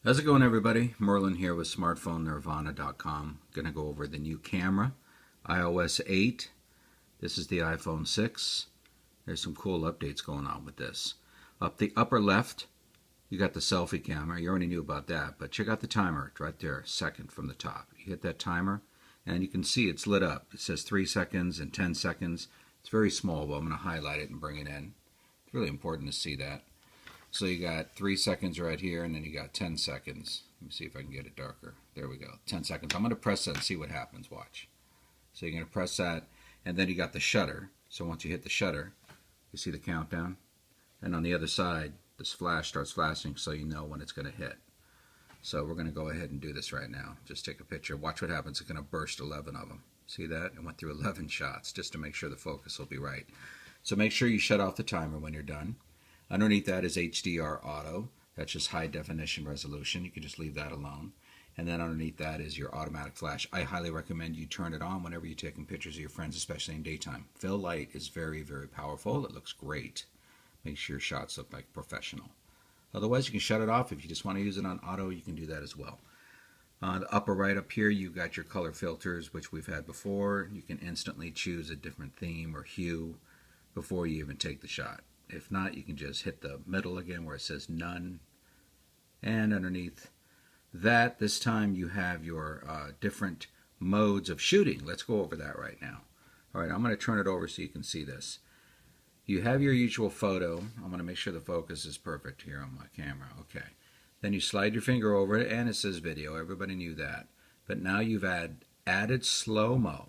How's it going, everybody? Merlin here with smartphonenirvana.com. Going to go over the new camera, iOS 8. This is the iPhone 6. There's some cool updates going on with this. Up the upper left, you got the selfie camera. You already knew about that, but check out the timer right there, second from the top. You hit that timer, and you can see it's lit up. It says 3 seconds and 10 seconds. It's very small, but I'm going to highlight it and bring it in. It's really important to see that. So you got 3 seconds right here, and then you got 10 seconds. Let me see if I can get it darker. There we go, 10 seconds. I'm going to press that and see what happens. Watch. So you're going to press that, and then you got the shutter. So once you hit the shutter, you see the countdown. And on the other side, this flash starts flashing so you know when it's going to hit. So we're going to go ahead and do this right now. Just take a picture. Watch what happens. It's going to burst 11 of them. See that? It went through 11 shots just to make sure the focus will be right. So make sure you shut off the timer when you're done. Underneath that is HDR Auto. That's just high definition resolution. You can just leave that alone. And then underneath that is your automatic flash. I highly recommend you turn it on whenever you're taking pictures of your friends, especially in daytime. Fill light is very, very powerful. It looks great. Makes your shots look like professional. Otherwise, you can shut it off. If you just want to use it on auto, you can do that as well. The upper right up here, you've got your color filters, which we've had before. You can instantly choose a different theme or hue before you even take the shot. If not, you can just hit the middle again where it says none. And underneath that, this time you have your different modes of shooting. Let's go over that right now. All right, I'm going to turn it over so you can see this. You have your usual photo. I'm going to make sure the focus is perfect here on my camera. Okay. Then you slide your finger over it, and it says video. Everybody knew that. But now you've added slow-mo.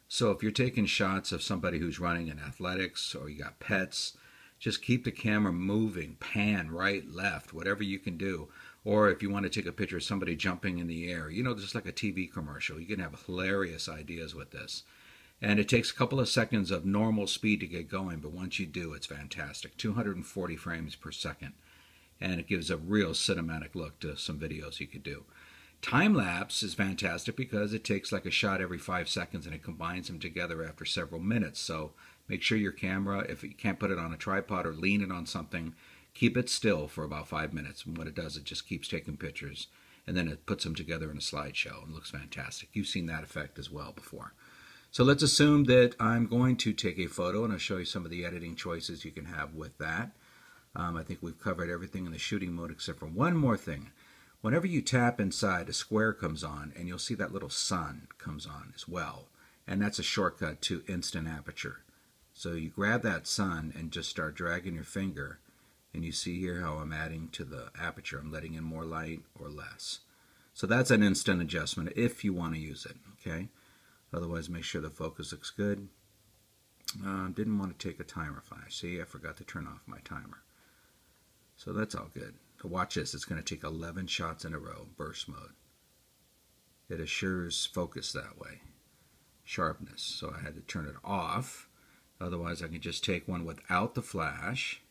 So if you're taking shots of somebody who's running in athletics or you got pets, just keep the camera moving, pan, right, left, whatever you can do. Or if you want to take a picture of somebody jumping in the air, you know, just like a TV commercial. You can have hilarious ideas with this. And it takes a couple of seconds of normal speed to get going, but once you do, it's fantastic. 240 frames per second. And it gives a real cinematic look to some videos you could do. Time-lapse is fantastic because it takes like a shot every 5 seconds and it combines them together after several minutes. So make sure your camera, if you can't put it on a tripod or lean it on something, keep it still for about 5 minutes. And what it does, it just keeps taking pictures and then it puts them together in a slideshow and looks fantastic. You've seen that effect as well before. So let's assume that I'm going to take a photo and I'll show you some of the editing choices you can have with that. I think we've covered everything in the shooting mode except for one more thing. Whenever you tap inside, a square comes on, and you'll see that little sun comes on as well. And that's a shortcut to instant aperture. So you grab that sun and just start dragging your finger, and you see here how I'm adding to the aperture. I'm letting in more light or less. So that's an instant adjustment if you want to use it, okay? Otherwise, make sure the focus looks good. Didn't want to take a timer flash. See, I forgot to turn off my timer. So that's all good. To watch this, it's going to take 11 shots in a row, burst mode. It assures focus that way. Sharpness, so I had to turn it off. Otherwise, I can just take one without the flash.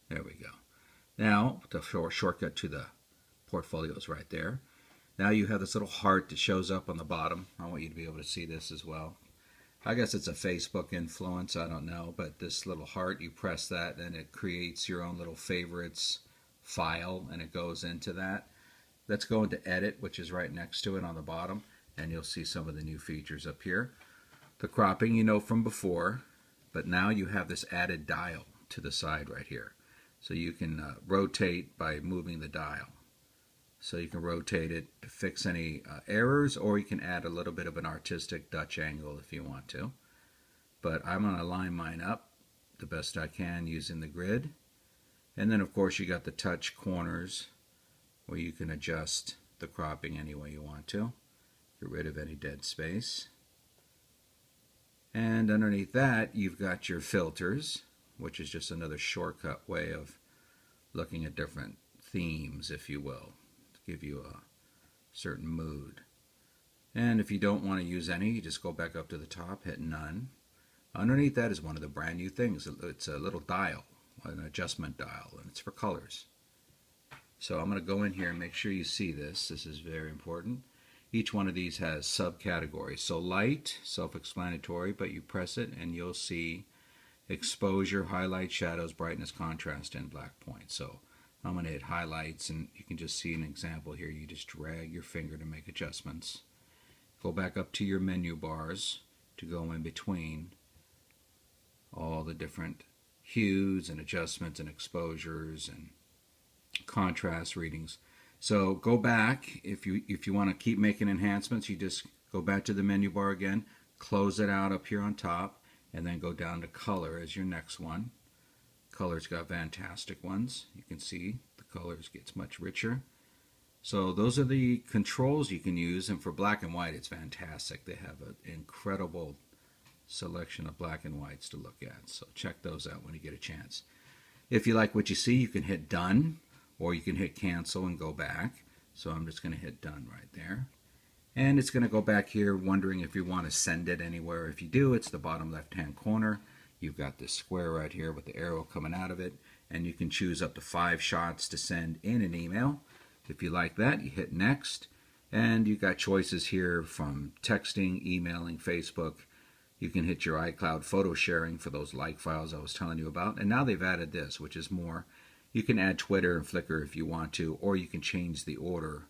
There we go. Now, the shortcut to the portfolio is right there. Now you have this little heart that shows up on the bottom. I want you to be able to see this as well. I guess it's a Facebook influence, I don't know, but this little heart, you press that, and it creates your own little favorites file, and it goes into that. Let's go into Edit, which is right next to it on the bottom, and you'll see some of the new features up here. The cropping you know from before, but now you have this added dial to the side right here. So you can rotate by moving the dial. So you can rotate it to fix any errors, or you can add a little bit of an artistic Dutch angle if you want to. But I'm going to line mine up the best I can using the grid. And then, of course, you got the touch corners where you can adjust the cropping any way you want to. Get rid of any dead space. And underneath that, you've got your filters, which is just another shortcut way of looking at different themes, if you will. Give you a certain mood. And if you don't want to use any, you just go back up to the top, hit none. Underneath that is one of the brand new things. It's a little dial, an adjustment dial, and it's for colors. So I'm going to go in here and make sure you see this. This is very important. Each one of these has subcategories. So light, self-explanatory, but you press it and you'll see exposure, highlight, shadows, brightness, contrast, and black point. So I'm going to hit highlights, and you can just see an example here. You just drag your finger to make adjustments. Go back up to your menu bars to go in between all the different hues and adjustments and exposures and contrast readings. So go back. If you want to keep making enhancements, you just go back to the menu bar again, close it out up here on top, and then go down to color as your next one. Color's got fantastic ones. You can see the colors gets much richer. So those are the controls you can use, and for black and white it's fantastic. They have an incredible selection of black and whites to look at. So check those out when you get a chance. If you like what you see, you can hit done, or you can hit cancel and go back. So I'm just going to hit done right there. And it's going to go back here wondering if you want to send it anywhere. If you do, it's the bottom left hand corner. You've got this square right here with the arrow coming out of it, and you can choose up to 5 shots to send in an email. If you like that, you hit next, and you've got choices here from texting, emailing, Facebook. You can hit your iCloud photo sharing for those like files I was telling you about, and now they've added this, which is more. You can add Twitter and Flickr if you want to, or you can change the order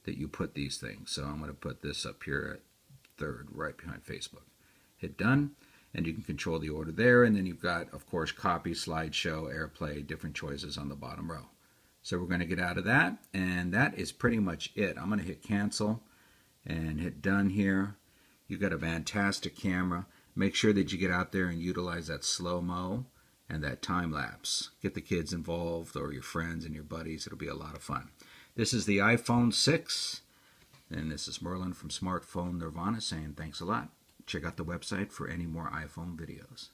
that you put these things. So I'm going to put this up here at third, right behind Facebook. Hit done. And you can control the order there, and then you've got, of course, copy, slideshow, AirPlay, different choices on the bottom row. So we're going to get out of that, and that is pretty much it. I'm going to hit cancel and hit done here. You've got a fantastic camera. Make sure that you get out there and utilize that slow-mo and that time lapse. Get the kids involved or your friends and your buddies. It'll be a lot of fun. This is the iPhone 6, and this is Merlin from Smartphone Nirvana saying thanks a lot. Check out the website for any more iPhone videos.